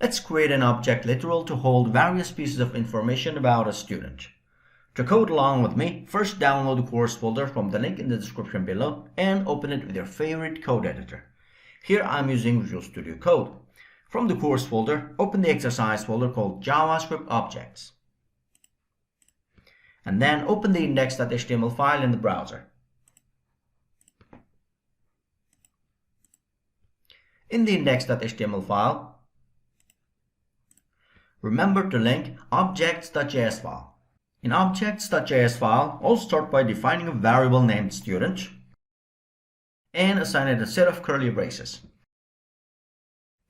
Let's create an object literal to hold various pieces of information about a student. To code along with me, first download the course folder from the link in the description below and open it with your favorite code editor. Here I'm using Visual Studio Code. From the course folder, open the exercise folder called JavaScript Objects. And then open the index.html file in the browser. In the index.html file, remember to link objects.js file. In objects.js file, I'll start by defining a variable named student and assign it a set of curly braces.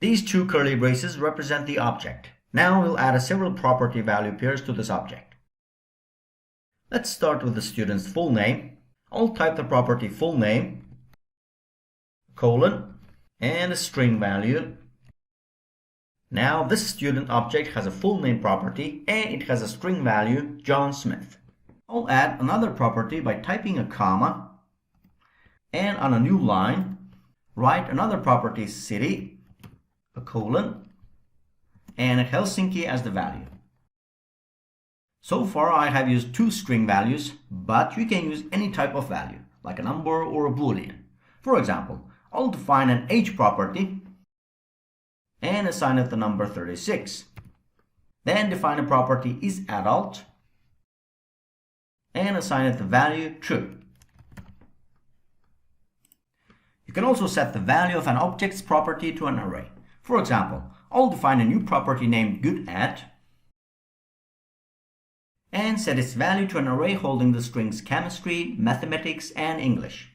These two curly braces represent the object. Now we'll add several property value pairs to this object. Let's start with the student's full name. I'll type the property full name, colon, and a string value. Now this student object has a full name property and it has a string value, John Smith. I'll add another property by typing a comma, and on a new line, write another property city, a colon, and a Helsinki as the value. So far I have used two string values, but you can use any type of value, like a number or a boolean. For example, I'll define an age property and assign it the number 36. Then define a property isAdult and assign it the value true. You can also set the value of an object's property to an array. For example, I'll define a new property named goodAt and set its value to an array holding the strings chemistry, mathematics, and English.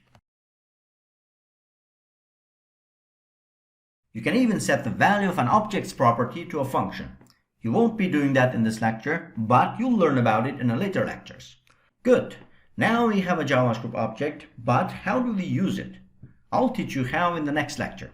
You can even set the value of an object's property to a function. You won't be doing that in this lecture, but you'll learn about it in later lectures. Good. Now we have a JavaScript object, but how do we use it? I'll teach you how in the next lecture.